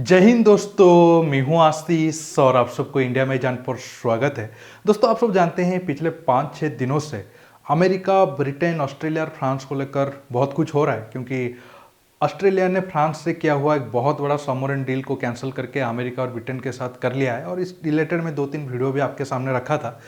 जय हिंद दोस्तों, मैं हूं आशीष और आप सबको इंडिया में जान पर स्वागत है। दोस्तों, आप सब जानते हैं पिछले 5-6 दिनों से अमेरिका, ब्रिटेन, ऑस्ट्रेलिया और फ्रांस को लेकर बहुत कुछ हो रहा है, क्योंकि ऑस्ट्रेलिया ने फ्रांस से किया हुआ एक बहुत बड़ा सबमरीन डील को कैंसिल करके अमेरिका और ब्रिटेन के साथ कर लिया है। और इस रिलेटेड में 2-3 वीडियो भी आपके सामने रखा था।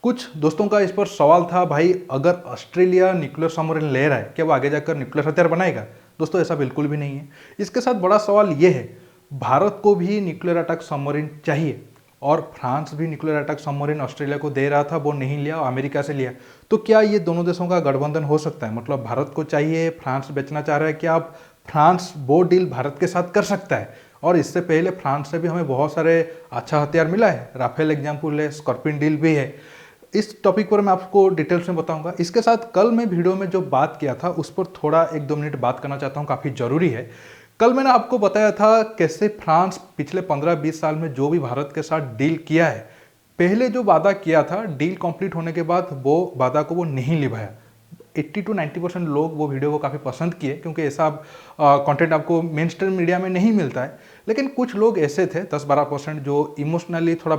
कुछ दोस्तों का इस पर सवाल था, भाई अगर ऑस्ट्रेलिया न्यूक्लियर सबमरीन ले रहा है क्या वो आगे जाकर न्यूक्लियर हथियार बनाएगा? दोस्तों, ऐसा बिल्कुल भी नहीं है। इसके साथ बड़ा सवाल ये है, भारत को भी न्यूक्लियर अटैक सबमरीन चाहिए और फ्रांस भी न्यूक्लियर अटैक सबमरीन ऑस्ट्रेलिया को दे रहा था, वो नहीं लिया, अमेरिका से लिया। तो क्या ये दोनों देशों का गठबंधन हो सकता है? मतलब भारत को चाहिए, फ्रांस बेचना चाह रहा है, क्या अब फ्रांस वो डील भारत के साथ कर सकता है? और इससे पहले फ्रांस से भी हमें बहुत सारे अच्छा हथियार मिला है, राफेल एग्जाम्पल है, स्कॉर्पियन डील भी है। इस टॉपिक पर मैं आपको डिटेल्स में बताऊंगा। इसके साथ कल मैं वीडियो में जो बात किया था उस पर थोड़ा 1-2 मिनट बात करना चाहता हूँ, काफ़ी ज़रूरी है। कल मैंने आपको बताया था कैसे फ्रांस पिछले 15-20 साल में जो भी भारत के साथ डील किया है, पहले जो वादा किया था डील कंप्लीट होने के बाद वो वादा को वो नहीं निभाया। 80 to 90% लोग वो वीडियो को काफ़ी पसंद किए, क्योंकि ऐसा कंटेंट आपको मेन स्ट्रीम मीडिया में नहीं मिलता है। लेकिन कुछ लोग ऐसे थे 10-12% जो इमोशनली थोड़ा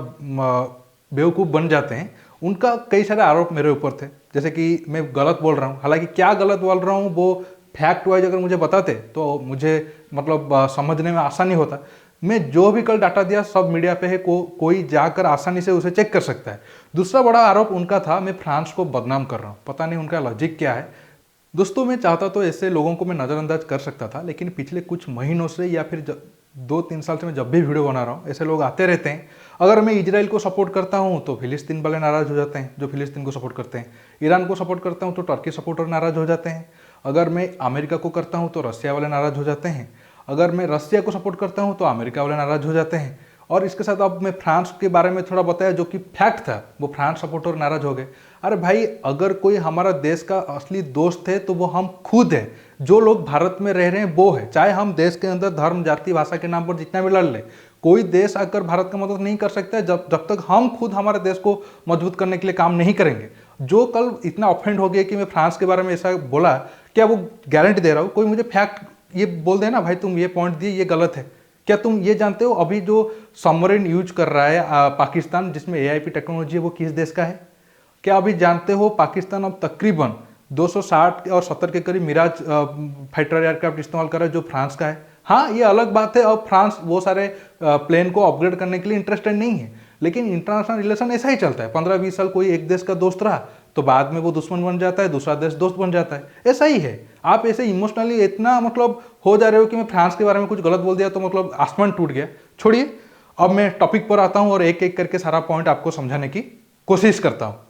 बेवकूफ़ बन जाते हैं। उनका कई सारे आरोप मेरे ऊपर थे, जैसे कि मैं गलत बोल रहा हूँ। हालांकि क्या गलत बोल रहा हूँ वो फैक्ट वाइज अगर मुझे बताते तो मुझे समझने में आसानी होता। मैं जो भी कल डाटा दिया सब मीडिया पे है, कोई जाकर आसानी से उसे चेक कर सकता है। दूसरा बड़ा आरोप उनका था, मैं फ्रांस को बदनाम कर रहा हूँ। पता नहीं उनका लॉजिक क्या है। दोस्तों, मैं चाहता तो ऐसे लोगों को मैं नज़रअंदाज कर सकता था, लेकिन पिछले कुछ महीनों से या फिर 2-3 साल से मैं जब भी वीडियो बना रहा हूँ ऐसे लोग आते रहते हैं। अगर मैं इजराइल को सपोर्ट करता हूँ तो फिलिस्तीन वाले नाराज़ हो जाते हैं जो फिलिस्तीन को सपोर्ट करते हैं। ईरान को सपोर्ट करता हूँ तो टर्की सपोर्टर नाराज़ हो जाते हैं। अगर मैं अमेरिका को करता हूँ तो रसिया वाले नाराज़ हो जाते हैं। अगर मैं रसिया को सपोर्ट करता हूँ तो अमेरिका वाले नाराज़ हो जाते हैं। और इसके साथ अब मैं फ्रांस के बारे में थोड़ा बताया जो कि फैक्ट था, वो फ्रांस सपोर्टर नाराज़ हो गए। अरे भाई, अगर कोई हमारा देश का असली दोस्त है तो वो हम खुद हैं। जो लोग भारत में रह रहे हैं वो है, चाहे हम देश के अंदर धर्म, जाति, भाषा के नाम पर जितना भी लड़ ले, कोई देश आकर भारत का मदद नहीं कर सकता है जब तक हम खुद हमारे देश को मजबूत करने के लिए काम नहीं करेंगे। जो कल इतना ऑफेंड हो गया कि मैं फ्रांस के बारे में ऐसा बोला, क्या वो गारंटी दे रहा हूँ? कोई मुझे फैक्ट ये बोल दे ना, भाई तुम ये पॉइंट दिए ये गलत है। क्या तुम ये जानते हो अभी जो सबमरीन यूज कर रहा है पाकिस्तान, जिसमें एआईपी टेक्नोलॉजी है, वो किस देश का है? क्या अभी जानते हो पाकिस्तान अब तकरीबन 260 और 70 के करीब मिराज फाइटर एयरक्राफ्ट इस्तेमाल कर रहा है जो फ्रांस का है। हाँ, ये अलग बात है, अब फ्रांस वो सारे प्लेन को अपग्रेड करने के लिए इंटरेस्टेड नहीं है, लेकिन इंटरनेशनल रिलेशन ऐसा ही चलता है। 15-20 साल कोई एक देश का दोस्त रहा तो बाद में वो दुश्मन बन जाता है, दूसरा देश दोस्त बन जाता है। ऐसा ही है। आप ऐसे इमोशनली इतना हो जा रहे हो कि मैं फ्रांस के बारे में कुछ गलत बोल दिया तो आसमान टूट गया। छोड़िए, अब मैं टॉपिक पर आता हूँ और एक एक करके सारा पॉइंट आपको समझाने की कोशिश करता हूँ।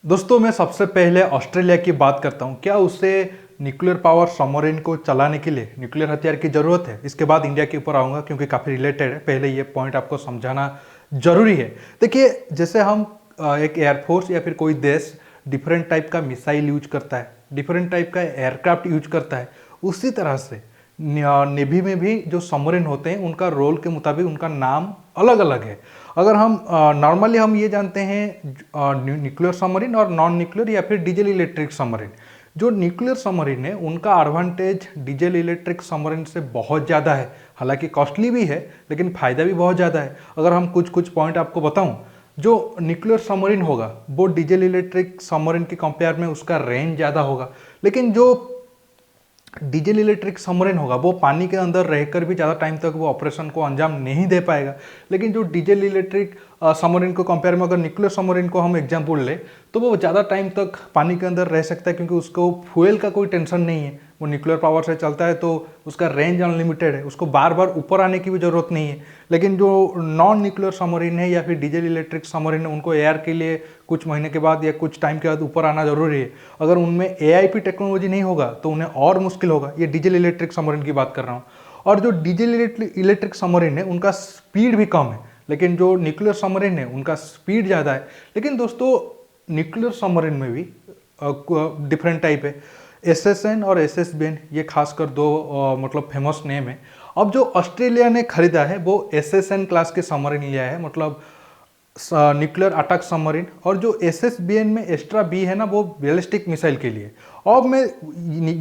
दोस्तों, मैं सबसे पहले ऑस्ट्रेलिया की बात करता हूँ। क्या उसे न्यूक्लियर पावर सबमरीन को चलाने के लिए न्यूक्लियर हथियार की ज़रूरत है? इसके बाद इंडिया के ऊपर आऊँगा, क्योंकि काफ़ी रिलेटेड है। पहले ये पॉइंट आपको समझाना जरूरी है। देखिए, जैसे हम एक एयरफोर्स या फिर कोई देश डिफरेंट टाइप का मिसाइल यूज करता है, डिफरेंट टाइप का एयरक्राफ्ट यूज करता है, उसी तरह से नेवी में भी जो सबमरीन होते हैं उनका रोल के मुताबिक उनका नाम अलग अलग है। अगर हम नॉर्मली हम ये जानते हैं न्यूक्लियर सबमरीन और नॉन न्यूक्लियर या फिर डीजल इलेक्ट्रिक सबमरीन। जो न्यूक्लियर सबमरीन है उनका एडवांटेज डीजल इलेक्ट्रिक सबमरीन से बहुत ज़्यादा है। हालांकि कॉस्टली भी है, लेकिन फ़ायदा भी बहुत ज़्यादा है। अगर हम कुछ पॉइंट आपको बताऊं, जो न्यूक्लियर सबमरीन होगा वो डीजल इलेक्ट्रिक सबमरीन के कंपेयर में उसका रेंज ज़्यादा होगा। लेकिन जो डीजल इलेक्ट्रिक सबमरीन होगा वो पानी के अंदर रहकर भी ज़्यादा टाइम तक वो ऑपरेशन को अंजाम नहीं दे पाएगा। लेकिन जो डीजल इलेक्ट्रिक सबमरीन को कंपेयर में अगर न्यूक्लियर सबमरीन को हम एग्जाम्पल ले तो वो ज़्यादा टाइम तक पानी के अंदर रह सकता है, क्योंकि उसको फ्यूल का कोई टेंशन नहीं है। वो न्यूक्लियर पावर से चलता है तो उसका रेंज अनलिमिटेड है, उसको बार बार ऊपर आने की भी ज़रूरत नहीं है। लेकिन जो नॉन न्यूक्लियर सबमरीन है या फिर डीजल इलेक्ट्रिक सबमरीन है, उनको एयर के लिए कुछ महीने के बाद या कुछ टाइम के बाद ऊपर आना जरूरी है। अगर उनमें एआईपी टेक्नोलॉजी नहीं होगा तो उन्हें और मुश्किल होगा। ये डीजल इलेक्ट्रिक सबमरीन की बात कर रहा हूँ। और जो डीजल इलेक्ट्रिक सबमरीन है उनका स्पीड भी कम है, लेकिन जो न्यूक्लियर सबमरीन है उनका स्पीड ज़्यादा है। लेकिन दोस्तों, न्यूक्लियर सबमरीन में भी डिफरेंट टाइप है। एसएसएन और एसएसबीएन, ये खासकर दो फेमस नेम है। अब जो ऑस्ट्रेलिया ने खरीदा है वो एसएसएन क्लास के सबमरीन लिया है, न्यूक्लियर अटैक सबमरीन। और जो एसएसबीएन में एक्स्ट्रा बी है ना, वो बैलिस्टिक मिसाइल के लिए। और मैं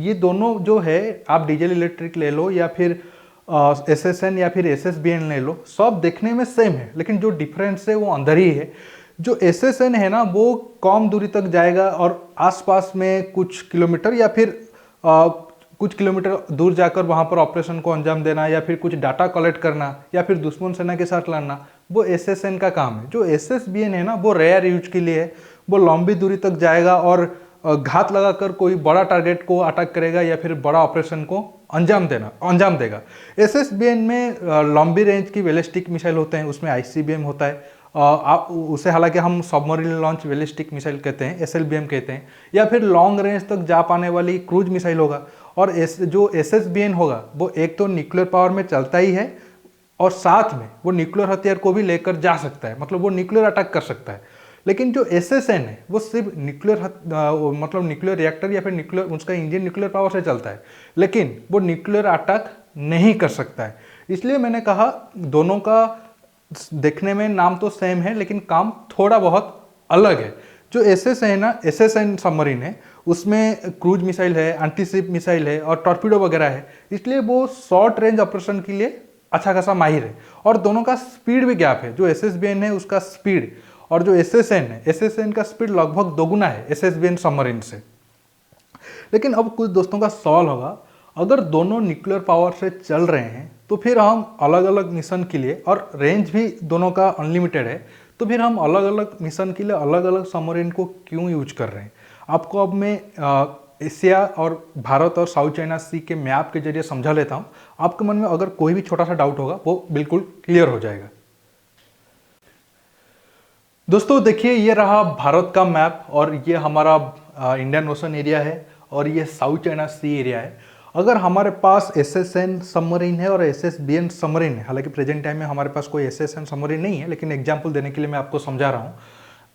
ये दोनों जो है, आप डीजल इलेक्ट्रिक ले लो या फिर SSN या फिर SSBN ले लो, सब देखने में सेम है, लेकिन जो डिफरेंस है वो अंदर ही है। जो SSN है ना वो कम दूरी तक जाएगा और आसपास में कुछ किलोमीटर या फिर कुछ किलोमीटर दूर जाकर वहाँ पर ऑपरेशन को अंजाम देना या फिर कुछ डाटा कलेक्ट करना या फिर दुश्मन सेना के साथ लड़ना, वो SSN का काम है। जो SSBN है ना वो रेयर यूज के लिए है, वो लंबी दूरी तक जाएगा और घात लगाकर कोई बड़ा टारगेट को अटैक करेगा या फिर बड़ा ऑपरेशन को अंजाम देगा। SSBN में लंबी रेंज की बैलिस्टिक मिसाइल होते हैं, उसमें ICBM होता है। उसे हालांकि हम सबमरीन लॉन्च बैलिस्टिक मिसाइल कहते हैं, SLBM कहते हैं, या फिर लॉन्ग रेंज तक जा पाने वाली क्रूज मिसाइल होगा। और जो SSBN होगा वो एक तो न्यूक्लियर पावर में चलता ही है और साथ में वो न्यूक्लियर हथियार को भी लेकर जा सकता है, मतलब वो न्यूक्लियर अटैक कर सकता है। लेकिन जो SSN है वो सिर्फ न्यूक्लियर रिएक्टर या फिर न्यूक्लियर, उसका इंजन न्यूक्लियर पावर से चलता है, लेकिन वो न्यूक्लियर अटैक नहीं कर सकता है। इसलिए मैंने कहा दोनों का देखने में नाम तो सेम है लेकिन काम थोड़ा बहुत अलग है। जो SSN सबमरीन है उसमें क्रूज मिसाइल है, एंटीशिप मिसाइल है और टॉर्पीडो वगैरह है, इसलिए वो शॉर्ट रेंज ऑपरेशन के लिए अच्छा खासा माहिर है। और दोनों का स्पीड भी गैप है, जो SSBN है उसका स्पीड और जो SSN का स्पीड लगभग दोगुना है SSBN सबमरीन से। लेकिन अब कुछ दोस्तों का सवाल होगा, अगर दोनों न्यूक्लियर पावर से चल रहे हैं तो फिर हम अलग अलग मिशन के लिए, और रेंज भी दोनों का अनलिमिटेड है, तो फिर हम अलग अलग मिशन के लिए अलग अलग सबमरीन को क्यों यूज कर रहे हैं। आपको अब मैं एशिया और भारत और साउथ चाइना सी के मैप के जरिए समझा लेता हूँ। आपके मन में अगर कोई भी छोटा सा डाउट होगा वो बिल्कुल क्लियर हो जाएगा। दोस्तों देखिए, ये रहा भारत का मैप और ये हमारा इंडियन ओशन एरिया है और ये साउथ चाइना सी एरिया है। अगर हमारे पास SSN सबमरीन है और SSBN सबमरीन है, हालांकि प्रेजेंट टाइम में हमारे पास कोई SSN सबमरीन नहीं है, लेकिन एग्जांपल देने के लिए मैं आपको समझा रहा हूँ।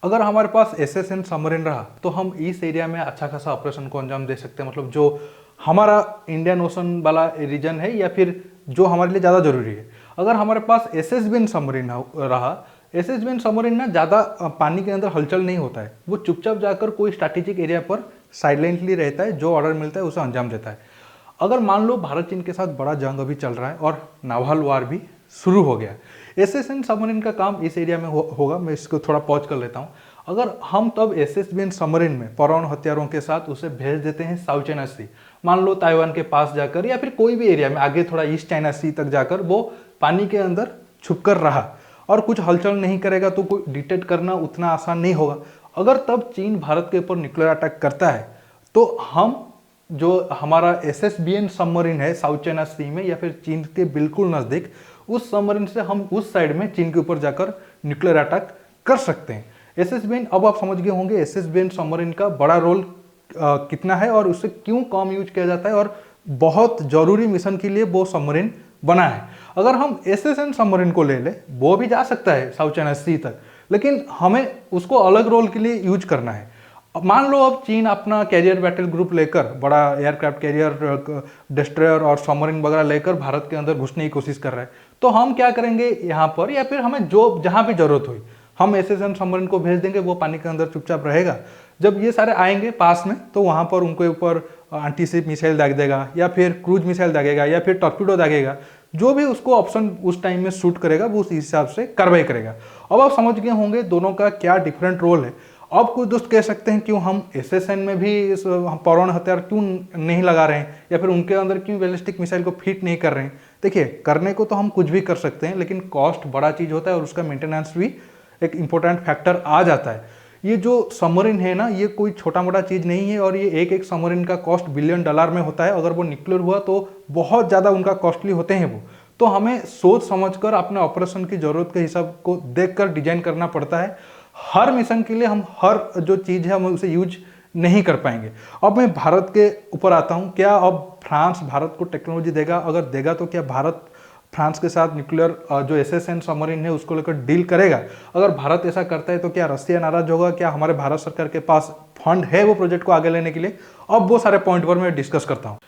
अगर हमारे पास SSN सबमरीन रहा तो हम इस एरिया में अच्छा खासा ऑपरेशन को अंजाम दे सकते हैं, मतलब जो हमारा इंडियन ओशन वाला रीजन है या फिर जो हमारे लिए ज़्यादा जरूरी है। अगर हमारे पास SSBN सबमरीन रहा, SSBN सबमरीन ना ज़्यादा पानी के अंदर हलचल नहीं होता है, वो चुपचाप जाकर कोई स्ट्रैटेजिक एरिया पर साइलेंटली रहता है, जो ऑर्डर मिलता है उसे अंजाम देता है। अगर मान लो भारत चीन के साथ बड़ा जंग अभी चल रहा है और नावल वार भी शुरू हो गया, SSN सबमरीन का काम इस एरिया में होगा। मैं इसको थोड़ा पॉज कर लेता हूँ। अगर हम तब SSBN सबमरीन में परमाणु हथियारों के साथ उसे भेज देते हैं साउथ चाइना सी, मान लो ताइवान के पास जाकर या फिर कोई भी एरिया में आगे थोड़ा ईस्ट चाइना सी तक जाकर वो पानी के अंदर छुपकर रहा और कुछ हलचल नहीं करेगा, तो कोई डिटेक्ट करना उतना आसान नहीं होगा। अगर तब चीन भारत के ऊपर न्यूक्लियर अटैक करता है तो हम जो हमारा SSBN सबमरीन है साउथ चाइना सी में या फिर चीन के बिल्कुल नज़दीक, उस सबमरीन से हम उस साइड में चीन के ऊपर जाकर न्यूक्लियर अटैक कर सकते हैं। SSBN, अब आप समझ गए होंगे SSBN सबमरीन का बड़ा रोल कितना है और उससे क्यों कम यूज किया जाता है और बहुत जरूरी मिशन के लिए वो सबमरीन बना है। अगर हम SSN सबमरीन को ले ले, वो भी जा सकता है साउथ चाइना सी तक, लेकिन हमें उसको अलग रोल के लिए यूज करना है। अब मान लो अब चीन अपना कैरियर बैटल ग्रुप लेकर, बड़ा एयरक्राफ्ट कैरियर, डिस्ट्रॉयर और सबमरीन वगैरह लेकर भारत के अंदर घुसने की कोशिश कर रहा है, तो हम क्या करेंगे यहाँ पर, या फिर हमें जो जहाँ भी जरूरत हुई हम SSN सबमरीन को भेज देंगे, वो पानी के अंदर चुपचाप रहेगा। जब ये सारे आएंगे पास में तो वहाँ पर उनके ऊपर एंटीशिप मिसाइल दाग देगा या फिर क्रूज मिसाइल दागेगा या फिर टॉर्पीडो दागेगा, जो भी उसको ऑप्शन उस टाइम में शूट करेगा वो उस हिसाब से कार्रवाई करेगा। अब आप समझ गए होंगे दोनों का क्या डिफरेंट रोल है। अब कुछ दोस्त कह सकते हैं क्यों हम SSN में भी परमाणु हथियार क्यों नहीं लगा रहे हैं या फिर उनके अंदर क्यों बैलिस्टिक मिसाइल को फिट नहीं कर रहे हैं। देखिए, करने को तो हम कुछ भी कर सकते हैं, लेकिन कॉस्ट बड़ा चीज़ होता है और उसका मेंटेनेंस भी एक इम्पोर्टेंट फैक्टर आ जाता है। ये जो सबमरीन है ना, ये कोई छोटा मोटा चीज़ नहीं है और ये एक सबमरीन का कॉस्ट $1 बिलियन में होता है। अगर वो न्यूक्लियर हुआ तो बहुत ज़्यादा उनका कॉस्टली होते हैं वो, तो हमें सोच समझकर अपने ऑपरेशन की ज़रूरत के हिसाब को देखकर डिजाइन करना पड़ता है। हर मिशन के लिए हम हर जो चीज़ है हम उसे यूज नहीं कर पाएंगे। अब मैं भारत के ऊपर आता हूँ। क्या अब फ्रांस भारत को टेक्नोलॉजी देगा? अगर देगा तो क्या भारत फ्रांस के साथ न्यूक्लियर जो SSN सबमरीन है उसको लेकर डील करेगा? अगर भारत ऐसा करता है तो क्या रसिया नाराज होगा? क्या हमारे भारत सरकार के पास फंड है वो प्रोजेक्ट को आगे लेने के लिए? अब वो सारे पॉइंट पर मैं डिस्कस करता हूँ।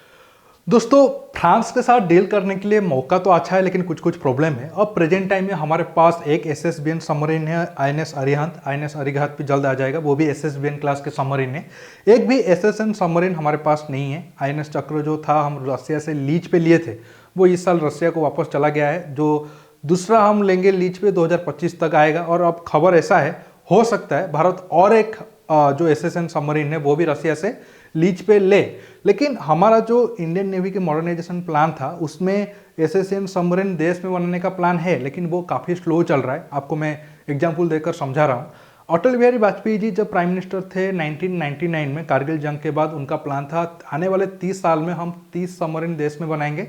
दोस्तों, फ्रांस के साथ डील करने के लिए मौका तो अच्छा है, लेकिन कुछ कुछ प्रॉब्लम है। अब प्रेजेंट टाइम में हमारे पास एक SSBN सबमरीन है, INS अरिहंत भी जल्द आ जाएगा, वो भी SSBN क्लास के सबमरीन है। एक भी SSN सबमरीन हमारे पास नहीं है। INS चक्र जो था हम रसिया से लीज पे लिए थे, वो इस साल रसिया को वापस चला गया है। जो दूसरा हम लेंगे लीज पे 2025 तक आएगा। और अब खबर ऐसा है, हो सकता है भारत और एक जो एसएसएन सबमरीन है वो भी रसिया से लीज पे ले। लेकिन हमारा जो इंडियन नेवी के मॉडर्नाइजेशन प्लान था उसमें एसएसएन सबमरीन देश में बनाने का प्लान है, लेकिन वो काफ़ी स्लो चल रहा है। आपको मैं एग्जाम्पल देकर समझा रहा हूँ। अटल बिहारी वाजपेयी जी जब प्राइम मिनिस्टर थे 1999 में, कारगिल जंग के बाद उनका प्लान था आने वाले 30 साल में हम 30 सबमरीन देश में बनाएंगे।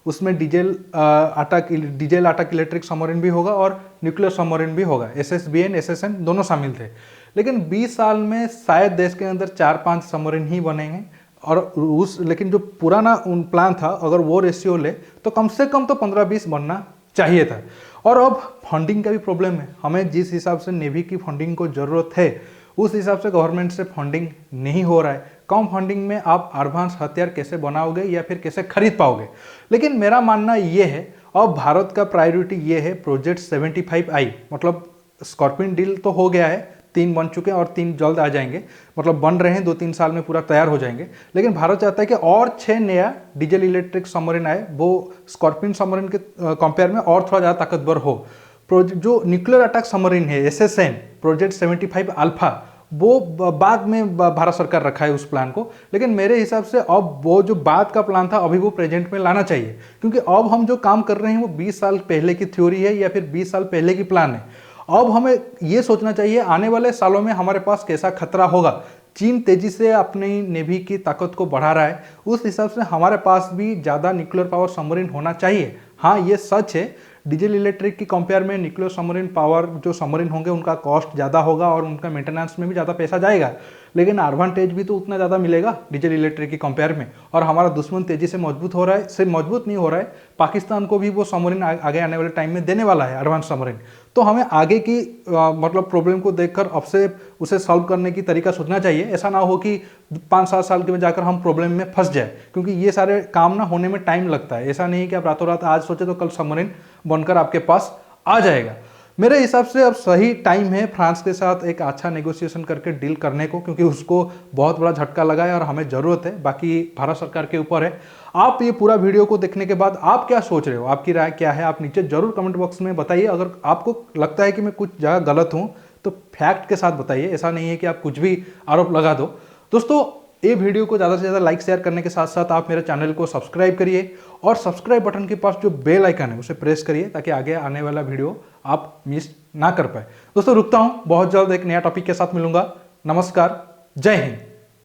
उसमें डीजल अटैक इलेक्ट्रिक सबमरीन भी होगा और न्यूक्लियर सबमरीन भी होगा। एसएसबीएन एसएसएन दोनों शामिल थे। लेकिन 20 साल में शायद देश के अंदर 4-5 सबमरीन ही बनेंगे। और लेकिन जो पुराना प्लान था, अगर वो रेशियो ले तो कम से कम तो 15-20 बनना चाहिए था। और अब फंडिंग का भी प्रॉब्लम है। हमें जिस हिसाब से नेवी की फंडिंग को ज़रूरत है उस हिसाब से गवर्नमेंट से फंडिंग नहीं हो रहा है। कम फंडिंग में आप एडवांस हथियार कैसे बनाओगे या फिर कैसे खरीद पाओगे। लेकिन मेरा मानना ये है, अब भारत का प्रायोरिटी ये है प्रोजेक्ट 75I, मतलब स्कॉर्पियन डील तो हो गया है, 3 बन चुके हैं और 3 जल्द आ जाएंगे, मतलब बन रहे हैं, 2-3 साल में पूरा तैयार हो जाएंगे। लेकिन भारत चाहता है कि और 6 नया डीजल इलेक्ट्रिक सबमरीन आए, वो स्कॉर्पियन सबमरीन के कंपेयर में और थोड़ा ज़्यादा ताकतवर हो। जो न्यूक्लियर अटैक सबमरीन है एसएसएन प्रोजेक्ट 75 अल्फा, वो बाद में भारत सरकार रखा है उस प्लान को। लेकिन मेरे हिसाब से अब वो जो बाद का प्लान था अभी वो प्रेजेंट में लाना चाहिए, क्योंकि अब हम जो काम कर रहे हैं वो 20 साल पहले की थ्योरी है या फिर 20 साल पहले की प्लान है। अब हमें ये सोचना चाहिए आने वाले सालों में हमारे पास कैसा खतरा होगा। चीन तेजी से अपनी नेवी की ताकत को बढ़ा रहा है, उस हिसाब से हमारे पास भी ज़्यादा न्यूक्लियर पावर सबमरीन होना चाहिए। हाँ, ये सच है, डीजल इलेक्ट्रिक की कंपेयर में न्यूक्लियर सबमरीन पावर जो सबमरीन होंगे उनका कॉस्ट ज़्यादा होगा और उनका मेंटेनेंस में भी ज़्यादा पैसा जाएगा। लेकिन एडवांटेज भी तो उतना ज़्यादा मिलेगा डीजल इलेक्ट्रिक की कंपेयर में। और हमारा दुश्मन तेजी से मजबूत हो रहा है, सिर्फ मजबूत नहीं हो रहा है, पाकिस्तान को भी वो सबमरीन आगे आने वाले टाइम में देने वाला है, एडवांस सबमरीन। तो हमें आगे की मतलब प्रॉब्लम को देखकर अब से उसे सॉल्व करने की तरीका सोचना चाहिए। ऐसा ना हो कि 5-7 साल के में जाकर हम प्रॉब्लम में फंस जाए, क्योंकि ये सारे काम ना होने में टाइम लगता है। ऐसा नहीं कि आप रातों रात आज सोचे तो कल सबमरीन बनकर आपके पास आ जाएगा। मेरे हिसाब से अब सही टाइम है फ्रांस के साथ एक अच्छा नेगोशिएशन करके डील करने को, क्योंकि उसको बहुत बड़ा झटका लगा है और हमें ज़रूरत है। बाकी भारत सरकार के ऊपर है। आप ये पूरा वीडियो को देखने के बाद आप क्या सोच रहे हो, आपकी राय क्या है, आप नीचे जरूर कमेंट बॉक्स में बताइए। अगर आपको लगता है कि मैं कुछ जगह गलत हूँ तो फैक्ट के साथ बताइए, ऐसा नहीं है कि आप कुछ भी आरोप लगा दो। दोस्तों, ये वीडियो को ज़्यादा से ज़्यादा लाइक शेयर करने के साथ साथ आप मेरे चैनल को सब्सक्राइब करिए और सब्सक्राइब बटन के पास जो बेल आइकन है उसे प्रेस करिए, ताकि आगे आने वाला वीडियो आप मिस ना कर पाए। दोस्तों, रुकता हूँ, बहुत जल्द एक नया टॉपिक के साथ मिलूंगा। नमस्कार, जय हिंद।